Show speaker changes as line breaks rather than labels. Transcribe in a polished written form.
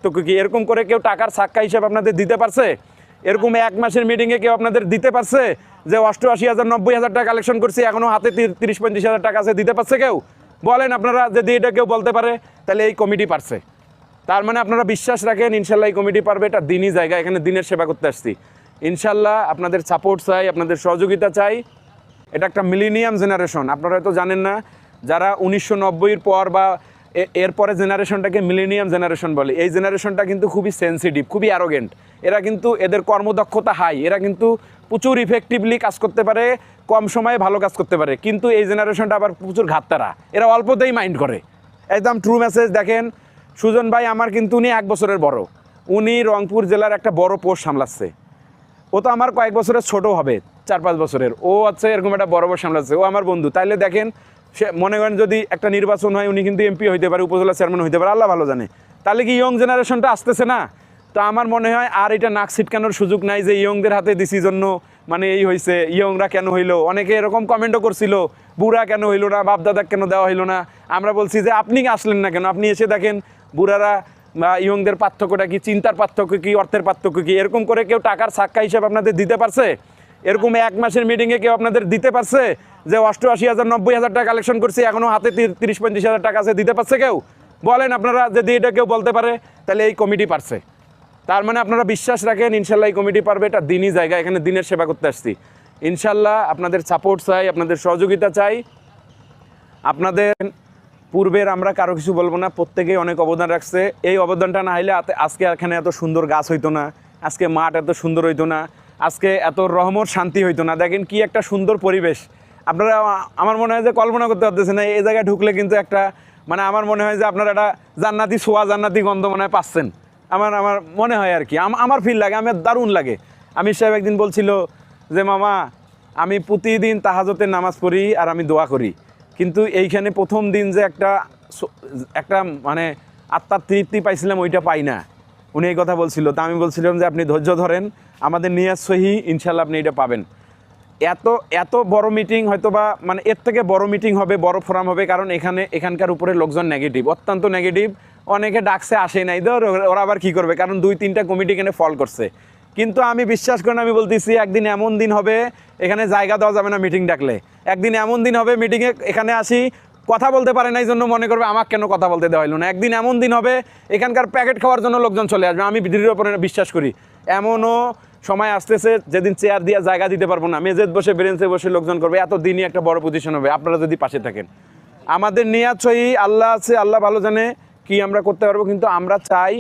পার্থক্য কি? এরকম করে কেউ টাকার সাক্কা হিসাব আপনাদের দিতে পারছে? এরকম 1 মাসের মিটিংয়ে কেউ আপনাদের দিতে পারছে যে 88,000 90,000 টাকা কালেকশন করছি, এখনও হাতে 30-35,000 টাকা আছে, দিতে পারছে কেউ? বলেন আপনারা, যদি এটা কেউ বলতে পারে তাহলে এই কমিটি পারছে। তার মানে আপনারা বিশ্বাস রাখেন ইনশাল্লাহ এই কমিটি পারবে। এটা দিনই জায়গা, এখানে দিনের সেবা করতে আসছি। ইনশাল্লাহ আপনাদের সাপোর্ট চাই, আপনাদের সহযোগিতা চাই। এটা একটা মিলেনিয়াম জেনারেশন, আপনারা হয়তো জানেন না। যারা 1990-এর পর বা এরপরে জেনারেশনটাকে মিলেনিয়াম জেনারেশন বলে। এই জেনারেশনটা কিন্তু খুবই সেন্সিটিভ, খুবই অ্যারোগেন্ট। এরা কিন্তু, এদের কর্মদক্ষতা হাই, এরা কিন্তু প্রচুর ইফেক্টিভলি কাজ করতে পারে, কম সময়ে ভালো কাজ করতে পারে। কিন্তু এই জেনারেশনটা আবার প্রচুর ঘাটতারা, এরা অল্পতেই মাইন্ড করে। একদম ট্রু মেসেজ। দেখেন সুজন ভাই আমার কিন্তু উনি 1 বছরের বড়, উনি রংপুর জেলার একটা বড় পোস্ট সামলাচ্ছে। ও তো আমার কয়েক বছরের ছোট হবে, 4-5 বছরের। ও হচ্ছে এরকম একটা বড় পোস্ট সামলাচ্ছে, ও আমার বন্ধু। তাইলে দেখেন, সে মনে করেন যদি একটা নির্বাচন হয় উনি কিন্তু এমপি হইতে পারে, উপজেলা চেয়ারম্যান হইতে পারে, আল্লাহ ভালো জানে। তাহলে কি ইয়ং জেনারেশনটা আসতেছে না? তো আমার মনে হয় আর এটা নাক ছিটকানোর সুযোগ নাই যে ইয়ংদের হাতে দিছি জন্য মানে এই হয়েছে, ইয়ংরা কেন হইলো। অনেকে এরকম কমেন্টও করছিল, বুড়া কেন হইলো না, বাপদাদা কেন দেওয়া হইলো না। আমরা বলছি যে আপনি আসলেন না কেন? আপনি এসে দেখেন বুড়ারা বা ইয়ংদের পার্থক্যটা কি, চিন্তার পার্থক্য কি, অর্থের পার্থক্য কি? এরকম করে কেউ টাকার সাক্কা হিসাব আপনাদের দিতে পারছে? এরকম 1 মাসের মিটিংয়ে কেউ আপনাদের দিতে পারছে যে 88,000 90,000 টাকা কালেকশন করছি, এখনও হাতে 30-35,000 টাকা আছে, দিতে পারছে কেউ? বলেন আপনারা, যদি এটা কেউ বলতে পারে তাহলে এই কমিটি পারছে। তার মানে আপনারা বিশ্বাস রাখেন ইনশাল্লাহ এই কমিটি পারবে। এটা দিনই জায়গা, এখানে দিনের সেবা করতে আসছি। ইনশাল্লাহ আপনাদের সাপোর্ট চাই, আপনাদের সহযোগিতা চাই। আপনাদের পূর্বের আমরা কারো কিছু বলবো না, প্রত্যেকেই অনেক অবদান রাখছে। এই অবদানটা না হইলে আজকে এখানে এত সুন্দর গাছ হইতো না, আজকে মাঠ এত সুন্দর হইতো না, আজকে এত রহমত শান্তি হইতো না। দেখেন কি একটা সুন্দর পরিবেশ। আপনারা আমার মনে হয় যে কল্পনা করতে পারতেছেন না, এই জায়গায় ঢুকলে কিন্তু একটা মানে আমার মনে হয় যে আপনারা একটা জান্নাতি ছোঁয়া, জান্নাতি গন্ধ মনে হয় পাচ্ছেন। আমার মনে হয় আর কি, আমার ফিল লাগে, আমার দারুণ লাগে। আমির সাহেব একদিন বলছিল যে মামা আমি প্রতিদিন তাহাজ্জুদের নামাজ পড়ি আর আমি দোয়া করি, কিন্তু এইখানে প্রথম দিন যে একটা মানে আত্মার তৃপ্তি পাইছিলাম ওইটা পাই না। উনি এই কথা বলছিল। তা আমি বলছিলাম যে আপনি ধৈর্য ধরেন, আমাদের নিয়াত সহি, ইনশাল্লাহ আপনি এটা পাবেন। এত বড় মিটিং হয়তো বা মানে এর থেকে বড় মিটিং হবে, বড় ফোরাম হবে, কারণ এখানকার উপরে লোকজন নেগেটিভ, অত্যন্ত নেগেটিভ। অনেকে ডাকছে আসে নাই, ওরা আবার কী করবে, কারণ 2-3টা কমিটি এখানে ফল করছে। কিন্তু আমি বিশ্বাস করেন, আমি বলতেছি একদিন এমন দিন হবে এখানে জায়গা দেওয়া যাবে না মিটিং ডাকলে। একদিন এমন দিন হবে মিটিংয়ে এখানে আসি, কথা বলতে পারে না, এই জন্য মনে করবে আমাকে কেন কথা বলতে দেওয়া হলো না। একদিন এমন দিন হবে এখানকার প্যাকেট খাওয়ার জন্য লোকজন চলে আসবে। আমি দৃঢ় করে বিশ্বাস করি এমনও সময় আসতেছে যেদিন চেয়ার দিয়ে জায়গা দিতে পারবো না, মেজেত বসে বেরেন্সে বসে লোকজন করবে। এত দিনই একটা বড় পজিশন হবে আপনারা যদি পাশে থাকেন। আমাদের নিয়াত সহি, আল্লাহ আছে, আল্লাহ ভালো জানে কি আমরা করতে পারবো, কিন্তু আমরা চাই